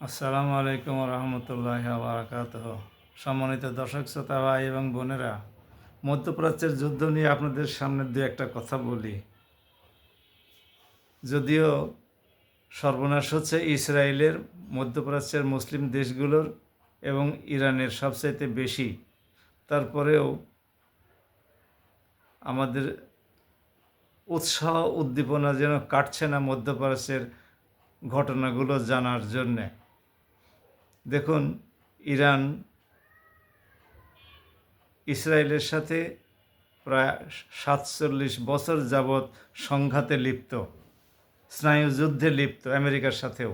আসসালামু আলাইকুম রহমতুল্লাহ বারাকাতুহ। সম্মানিত দর্শক শ্রোতা ভাই এবং বোনেরা, মধ্যপ্রাচ্যের যুদ্ধ নিয়ে আপনাদের সামনে দু একটা কথা বলি। যদিও সর্বনাশ হচ্ছে ইসরায়েলের, মধ্যপ্রাচ্যের মুসলিম দেশগুলোর এবং ইরানের সবচাইতে বেশি, তারপরেও আমাদের উৎসাহ উদ্দীপনা যেন কাটছে না মধ্যপ্রাচ্যের ঘটনাগুলো জানার জন্যে। দেখুন, ইরান ইসরায়েলের সাথে প্রায় 47 বছর যাবৎ সংঘাতে লিপ্ত, স্নায়ুযুদ্ধে লিপ্ত আমেরিকার সাথেও।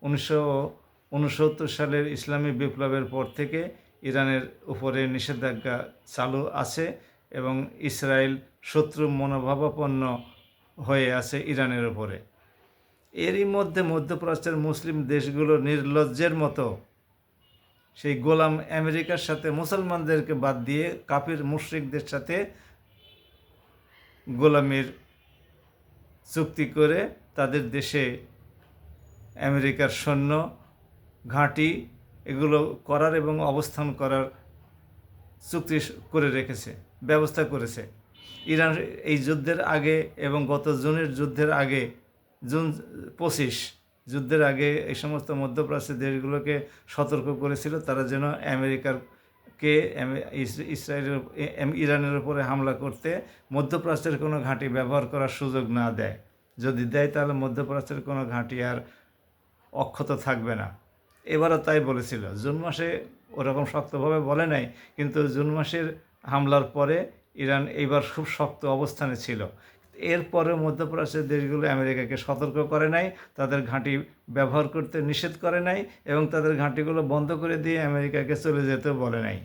1969 সালের ইসলামী বিপ্লবের পর থেকে ইরানের উপরে নিষেধাজ্ঞা চালু আছে এবং ইসরায়েল শত্রু মনোভাবাপন্ন হয়ে আছে ইরানের উপরে। এরই মধ্যে মধ্যপ্রাচ্যের মুসলিম দেশগুলো নির্লজ্জের মতো সেই গোলাম আমেরিকার সাথে মুসলমানদেরকে বাদ দিয়ে কাফির মুশরিকদের সাথে গোলামির চুক্তি করে তাদের দেশে আমেরিকার সৈন্য ঘাঁটি এগুলো করার এবং অবস্থান করার চুক্তি করে রেখেছে, ব্যবস্থা করেছে। ইরান এই যুদ্ধের আগে এবং গত জুনের যুদ্ধের আগে, জুন 25 যুদ্ধের আগে এই সমস্ত মধ্যপ্রাচ্যের দেশগুলোকে সতর্ক করেছিল তারা যেন ইসরায়েলের ইরানের উপরে হামলা করতে মধ্যপ্রাচ্যের কোনো ঘাঁটি ব্যবহার করার সুযোগ না দেয়। যদি দেয় তাহলে মধ্যপ্রাচ্যের কোনো ঘাঁটি আর অক্ষত থাকবে না। এবারও তাই বলেছিল। জুন মাসে ওরকম শক্তভাবে বলে নাই, কিন্তু জুন মাসের হামলার পরে ইরান এইবার খুব শক্ত অবস্থানে ছিল। এরপরে মধ্যপ্রাচ্যের দেশগুলো আমেরিকাকে সতর্ক করে নাই, তাদের ঘাঁটি ব্যবহার করতে নিষেধ করে নাই এবং তাদের ঘাঁটিগুলো বন্ধ করে দিয়ে আমেরিকাকে চলে যেতেও বলে নাই।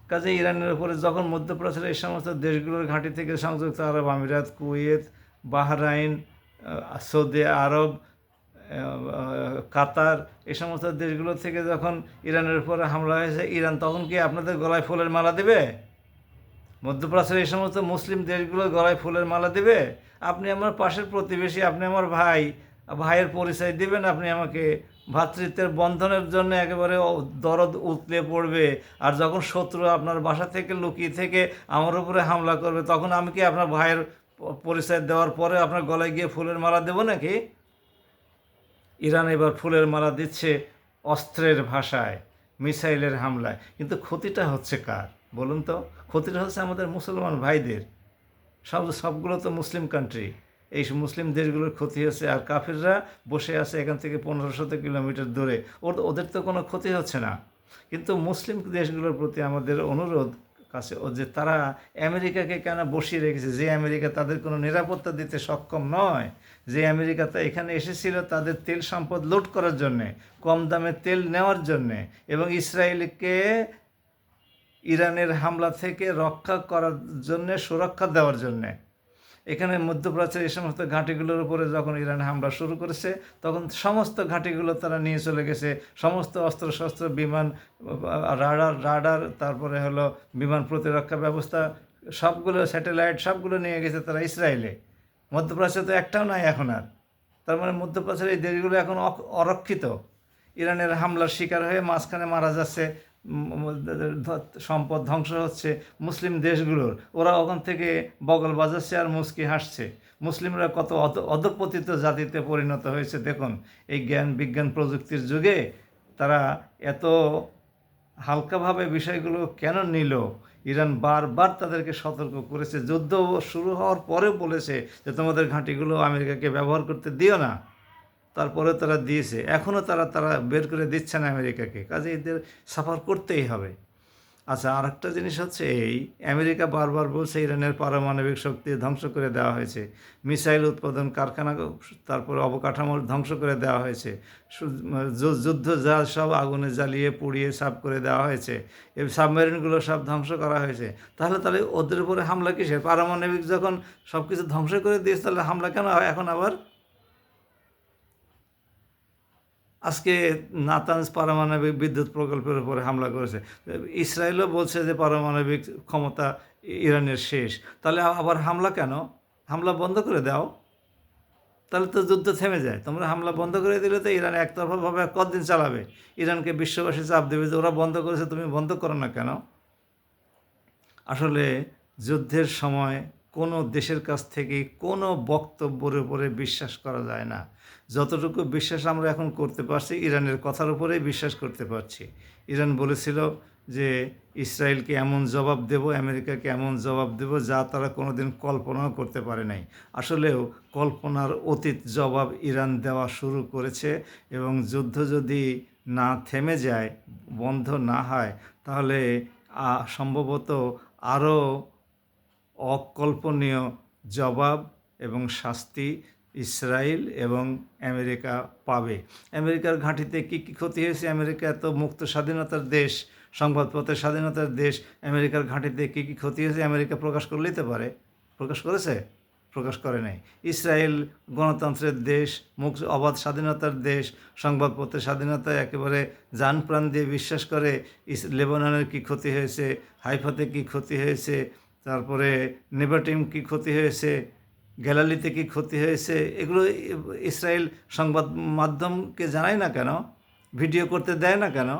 কাজে ইরানের উপরে যখন মধ্যপ্রাচ্যের এই সমস্ত দেশগুলোর ঘাঁটি থেকে সংযুক্ত আরব আমিরাত, কুয়েত, বাহরাইন, সৌদি আরব, কাতার, এই সমস্ত দেশগুলো থেকে যখন ইরানের উপরে হামলা হয়েছে, ইরান তখন কি আপনাদের গলায় ফুলের মালা দেবে? মধ্যপ্রাচ্যের এই সমস্ত মুসলিম দেশগুলো গলায় ফুলের মালা দেবে? আপনি আমার পাশের প্রতিবেশী, আপনি আমার ভাই, ভাইয়ের পরিচয় দিবেন, আপনি আমাকে ভ্রাতৃত্বের বন্ধনের জন্য একেবারে দরদ উতলে পড়বে। আর যখন শত্রু আপনার বাসা থেকে লুকিয়ে থেকে আমার উপরে হামলা করবে, তখন আমি কি আপনার ভাইয়ের পরিচয় দেওয়ার পরে আপনার গলায় গিয়ে ফুলের মালা দেবো নাকি? ইরান এবার ফুলের মালা দিচ্ছে অস্ত্রের ভাষায়, মিসাইলের হামলায়। কিন্তু ক্ষতিটা হচ্ছে কার বলুন তো? ক্ষতিটা হচ্ছে আমাদের মুসলমান ভাইদের। সবগুলো তো মুসলিম কান্ট্রি, এই মুসলিম দেশগুলোর ক্ষতি হচ্ছে। আর কাফিররা বসে আছে এখান থেকে 1500 কিলোমিটার দূরে, ওদের তো কোনো ক্ষতি হচ্ছে না। কিন্তু মুসলিম দেশগুলোর প্রতি আমাদের অনুরোধ কাছে যে তারা আমেরিকাকে কেন বসিয়ে রেখেছে, যে আমেরিকা তাদের কোনো নিরাপত্তা দিতে সক্ষম নয়, যে আমেরিকা তা এখানে এসেছিল তাদের তেল সম্পদ লুট করার জন্যে, কম দামে তেল নেওয়ার জন্যে এবং ইসরায়েলকে ইরানের হামলা থেকে রক্ষা করার জন্যে, সুরক্ষা দেওয়ার জন্যে। এখানে মধ্যপ্রাচ্যের এই সমস্ত ঘাঁটিগুলোর উপরে যখন ইরান হামলা শুরু করেছে, তখন সমস্ত ঘাঁটিগুলো তারা নিয়ে চলে গেছে, সমস্ত অস্ত্রশস্ত্র, বিমান, রাডার, তারপরে হলো বিমান প্রতিরক্ষা ব্যবস্থা, সবগুলো স্যাটেলাইট, সবগুলো নিয়ে গেছে তারা ইসরায়েলে। মধ্যপ্রাচ্যে তো একটাও নাই এখন আর। তার মানে মধ্যপ্রাচ্যের এই দেশগুলো এখন অরক্ষিত। ইরানের হামলার শিকার হয়ে মাঝখানে মারা যাচ্ছে, সম্পদ ধ্বংস হচ্ছে মুসলিম দেশগুলোর। ওরা ওখান থেকে বগল বাজাচ্ছে আর মুচকি হাসছে। মুসলিমরা কত অধঃপতিত জাতিতে পরিণত হয়েছে দেখুন। এই জ্ঞান বিজ্ঞান প্রযুক্তির যুগে তারা এত হালকাভাবে বিষয়গুলো কেন নিল? ইরান বারবার তাদেরকে সতর্ক করেছে, যুদ্ধ শুরু হওয়ার পরেও বলেছে যে তোমাদের ঘাঁটিগুলো আমেরিকাকে ব্যবহার করতে দিও না। তারপরে তারা দিয়েছে, এখনও তারা বের করে দিচ্ছে না আমেরিকাকে। কাজে এদের সাফার করতেই হবে। আচ্ছা, আর একটা জিনিস হচ্ছে এই, আমেরিকা বারবার বলছে ইরানের পারমাণবিক শক্তি ধ্বংস করে দেওয়া হয়েছে, মিসাইল উৎপাদন কারখানা, তারপরে অবকাঠামো ধ্বংস করে দেওয়া হয়েছে, যুদ্ধ জাহাজ সব আগুনে জ্বালিয়ে পুড়িয়ে সাফ করে দেওয়া হয়েছে, এই সাবমেরিনগুলো সব ধ্বংস করা হয়েছে। তাহলে ওদের উপরে হামলা কিসের? পারমাণবিক যখন সব কিছু ধ্বংস করে দিয়েছে, তাহলে হামলা কেন এখন আবার? আজকে নাতানজ পারমাণবিক বিদ্যুৎ প্রকল্পের উপরে হামলা করেছে। ইসরায়েলও বলছে যে পারমাণবিক ক্ষমতা ইরানের শেষ। তাহলে আবার হামলা কেন? হামলা বন্ধ করে দাও। তাহলে তো যুদ্ধ থেমে যায়। তোমরা হামলা বন্ধ করে দিলে তো ইরান একতরফাভাবে কতদিন চালাবে? ইরানকে বিশ্ববাসী চাপ দেবে যে ওরা বন্ধ করেছে, তুমি বন্ধ করো না কেন? আসলে যুদ্ধের সময় কোনো দেশের কাছ থেকে কোনো বক্তব্যের উপরে বিশ্বাস করা যায় না। যতটুকু বিশ্বাস আমরা এখন করতে পারছি, ইরানের কথার উপরেই বিশ্বাস করতে পারছি। ইরান বলেছিল যে ইসরায়েলকে এমন জবাব দেব, আমেরিকাকে এমন জবাব দেব যা তারা কোনোদিন কল্পনাও করতে পারে নাই। আসলেও কল্পনার অতীত জবাব ইরান দেওয়া শুরু করেছে, এবং যুদ্ধ যদি না থেমে যায়, বন্ধ না হয়, তাহলে সম্ভবত আরও অকল্পনীয় জবাব এবং শাস্তি ইসরায়েল এবং আমেরিকা পাবে। আমেরিকার ঘাঁটিতে কী কী ক্ষতি হয়েছে? আমেরিকা এত মুক্ত স্বাধীনতার দেশ, সংবাদপত্রের স্বাধীনতার দেশ, আমেরিকার ঘাঁটিতে কী কী ক্ষতি হয়েছে আমেরিকা প্রকাশ করলেই তো পারে। প্রকাশ করেছে? প্রকাশ করে নাই। ইসরায়েল গণতন্ত্রের দেশ, অবাধ স্বাধীনতার দেশ, সংবাদপত্রের স্বাধীনতা একেবারে জান প্রাণ দিয়ে বিশ্বাস করে। লেবাননের কী ক্ষতি হয়েছে, হাইফাতে কী ক্ষতি হয়েছে, তারপরে নেভাটিম কী ক্ষতি হয়েছে, গ্যালালিতে কী ক্ষতি হয়েছে, এগুলো ইসরায়েল সংবাদ মাধ্যমকে জানায় না কেন? ভিডিও করতে দেয় না কেন?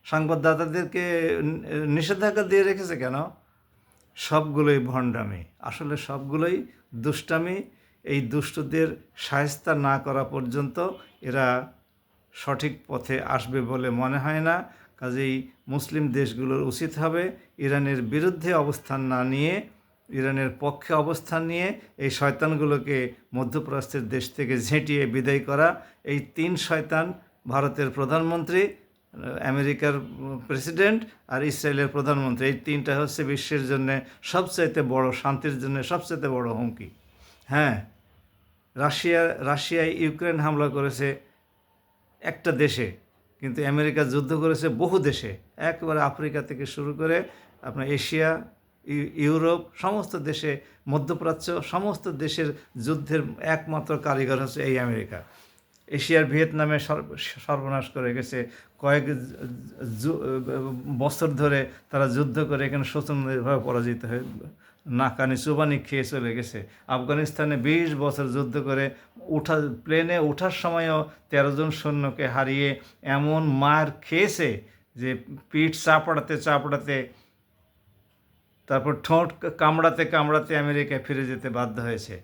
সংবাদদাতাদেরকে নিষেধাজ্ঞা দিয়ে রেখেছে কেন? সবগুলোই ভণ্ডামি, আসলে সবগুলোই দুষ্টামি। এই দুষ্টদের শায়েস্তা না করা পর্যন্ত এরা সঠিক পথে আসবে বলে মনে হয় না। কাজেই মুসলিম দেশগুলোর উচিত হবে ইরানের বিরুদ্ধে অবস্থান না নিয়ে, ইরানের পক্ষে অবস্থান নিয়ে এই শয়তানগুলোকে মধ্যপ্রাচ্যের দেশ থেকে ঝেঁটিয়ে বিদায় করা। এই তিন শয়তান, ভারতের প্রধানমন্ত্রী, আমেরিকার প্রেসিডেন্ট আর ইসরায়েলের প্রধানমন্ত্রী, এই তিনটা হচ্ছে বিশ্বের জন্য সবচাইতে বড়, শান্তির জন্য সবচাইতে বড় হুমকি। হ্যাঁ, রাশিয়ায় ইউক্রেন হামলা করেছে একটা দেশে, কিন্তু আমেরিকা যুদ্ধ করেছে বহু দেশে, একেবারে আফ্রিকা থেকে শুরু করে আপনার এশিয়া, ইউরোপ, সমস্ত দেশে, মধ্যপ্রাচ্য, সমস্ত দেশের যুদ্ধের একমাত্র কারিগর হচ্ছে এই আমেরিকা। এশিয়ার ভিয়েতনামে সর্বনাশ করে গেছে, কয়েক বছর ধরে তারা যুদ্ধ করে এখানে শোচনীয়ভাবে পরাজিত হয়ে নাকানি চুবানি খেয়ে চলে গেছে। আফগানিস্তানে 20 বছর যুদ্ধ করে প্লেনে ওঠার সময়ও 13 জন সৈন্যকে হারিয়ে এমন মার খেয়েছে যে পিঠ চাপড়াতে তারপর ঠোঁট কামড়াতে আমেরিকায় ফিরে যেতে বাধ্য হয়েছে।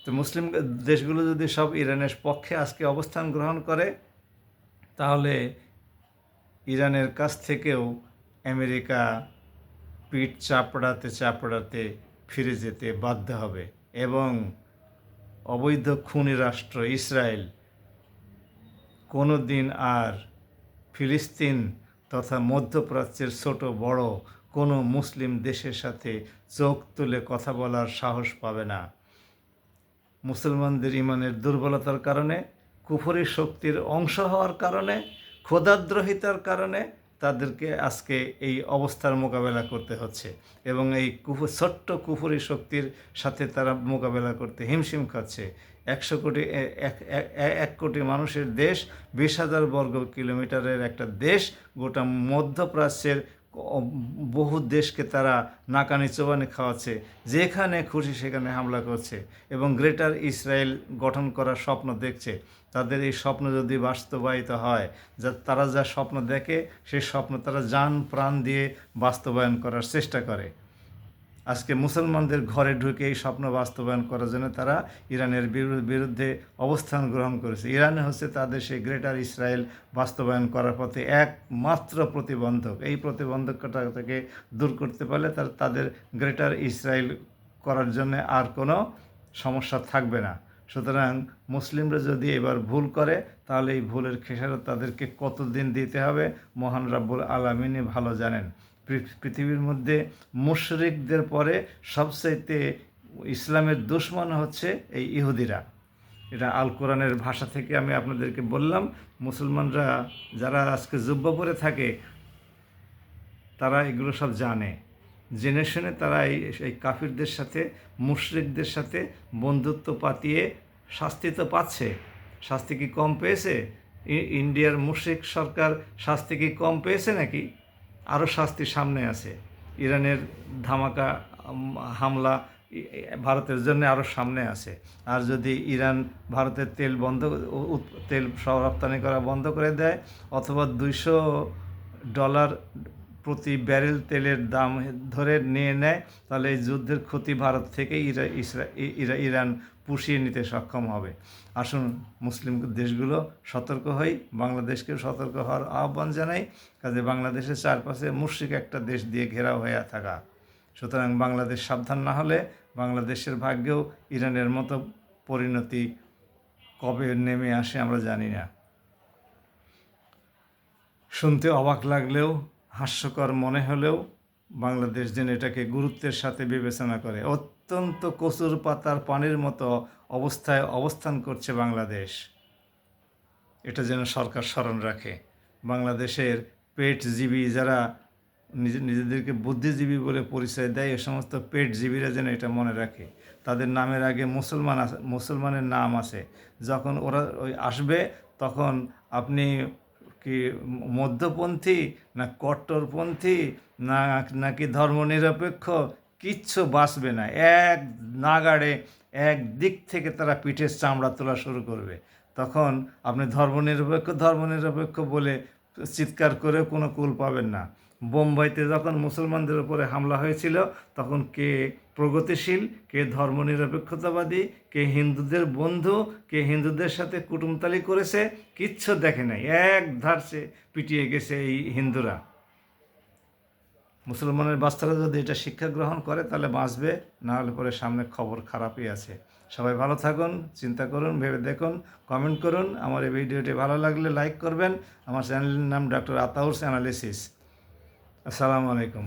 তো মুসলিম দেশগুলো যদি সব ইরানের পক্ষে আজকে অবস্থান গ্রহণ করে, তাহলে ইরানের কাছ থেকেও আমেরিকা পিঠ চাপড়াতে ফিরে যেতে বাধ্য হবে, এবং অবৈধ খুনি রাষ্ট্র ইসরায়েল কোনো দিন আর ফিলিস্তিন তথা মধ্যপ্রাচ্যের ছোট বড় কোনো মুসলিম দেশের সাথে চোখ তুলে কথা বলার সাহস পাবে না। মুসলমানদের ইমানের দুর্বলতার কারণে, কুফরি শক্তির অংশ হওয়ার কারণে, খোদাদ্রোহিতার কারণে তাদেরকে আজকে এই অবস্থার মোকাবেলা করতে হচ্ছে, এবং এই ছোট্ট কুফরি শক্তির সাথে তারা মোকাবেলা করতে হিমশিম খাচ্ছে। 1 কোটি মানুষের দেশ, 20,000 বর্গ কিলোমিটারের একটা দেশ, গোটা মধ্যপ্রাচ্যের বহু দেশকে তারা নাকানি চোবানি খাওয়াচ্ছে, যেখানে খুশি সেখানে হামলা করছে, এবং গ্রেটার ইসরায়েল গঠন করার স্বপ্ন দেখছে। তাদের এই স্বপ্ন যদি বাস্তবায়িত হয়, তারা যা স্বপ্ন দেখে সেই স্বপ্ন তারা জান প্রাণ দিয়ে বাস্তবায়ন করার চেষ্টা করে। আজকে মুসলমানদের ঘরে ঢুকে এই স্বপ্ন বাস্তবায়ন করার জন্য তারা ইরানের বিরুদ্ধে অবস্থান গ্রহণ করেছে। ইরান হচ্ছে তাদের সেই গ্রেটার ইসরায়েল বাস্তবায়ন করার পথে একমাত্র প্রতিবন্ধক। এই প্রতিবন্ধকতা থেকে দূর করতে পারলে তাদের গ্রেটার ইসরায়েল করার জন্য আর কোনো সমস্যা থাকবে না। সুতরাং মুসলিমরা যদি এবার ভুল করে, তাহলে এই ভুলের খেসারত তাদেরকে কতদিন দিতে হবে মহান রাব্বুল আলামিনই ভালো জানেন। পৃথিবীর মধ্যে মুশরিকদের পরে সবচাইতে ইসলামের দুশমন হচ্ছে এই ইহুদিরা। এটা আল কোরআনের ভাষা থেকে আমি আপনাদেরকে বললাম। মুসলমানরা যারা আজকে জুব্বা পরে থাকে, তারা এগুলো সব জেনে শুনে তারা এই কাফিরদের সাথে, মুশরিকদের সাথে বন্ধুত্ব পাতিয়ে শাস্তি তো পাচ্ছে। শাস্তি কি কম পেয়েছে? ইন্ডিয়ার মুশরিক সরকার শাস্তি কি কম পেয়েছে নাকি? আরও শাস্তি সামনে আছে। ইরানের ধামাকা হামলা ভারতের জন্য আরও সামনে আছে। আর যদি ইরান ভারতের তেল রপ্তানি করা বন্ধ করে দেয়, অথবা $200 প্রতি ব্যারেল তেলের দাম ধরে নিয়ে নেয়, তাহলে এই যুদ্ধের ক্ষতি ভারত থেকে ইরান পুষিয়ে নিতে সক্ষম হবে। আসুন মুসলিম দেশগুলো সতর্ক হই, বাংলাদেশকেও সতর্ক হওয়ার আহ্বান জানাই। কাজে বাংলাদেশের চারপাশে মুশরিক একটা দেশ দিয়ে ঘেরাও হয়ে থাকা, সুতরাং বাংলাদেশ সাবধান না হলে বাংলাদেশের ভাগ্যেও ইরানের মতো পরিণতি কবে নেমে আসে আমরা জানি না। শুনতে অবাক লাগলেও, হাস্যকর মনে হলেও বাংলাদেশ যেন এটাকে গুরুত্বের সাথে বিবেচনা করে। অত্যন্ত কচুর পাতার পানির মতো অবস্থায় অবস্থান করছে বাংলাদেশ, এটা যেন সরকার স্মরণ রাখে। বাংলাদেশের পেটজীবী যারা নিজেদেরকে বুদ্ধিজীবী বলে পরিচয় দেয়, এ সমস্ত পেটজীবীরা যেন এটা মনে রাখে। তাদের নামের আগে মুসলমানের নাম আছে। যখন ওরা আসবে, তখন আপনি কি মধ্যপন্থী না কট্টরপন্থী নাকি ধর্মনিরপেক্ষ, কিচ্ছু বাঁচবে না। এক নাগাড়ে এক দিক থেকে তারা পিঠের চামড়া তোলা শুরু করবে। তখন আপনি ধর্মনিরপেক্ষ বলে চিৎকার করেও কোনো কুল পাবেন না। বোম্বাইতে যখন মুসলমানদের উপরে হামলা হয়েছিল, তখন কে প্রগতিশীল, কে ধর্মনিরপেক্ষতাবাদী, কে হিন্দুদের বন্ধু, কে হিন্দুদের সাথে কুটুমতালি করেছে, কিচ্ছু দেখে নাই। এক ধারসে পিটিয়ে গেছে এই হিন্দুরা। মুসলমানের বাচ্চারা যদি এটা শিক্ষা গ্রহণ করে তাহলে বাঁচবে, না হলে পরে সামনে খবর খারাপই আছে। সবাই ভালো থাকুন, চিন্তা করুন, ভেবে দেখুন, কমেন্ট করুন। আমার এই ভিডিওটি ভালো লাগলে লাইক করবেন। আমার চ্যানেলের নাম ডক্টর আতাউরস অ্যানালিসিস। আসসালামু আলাইকুম।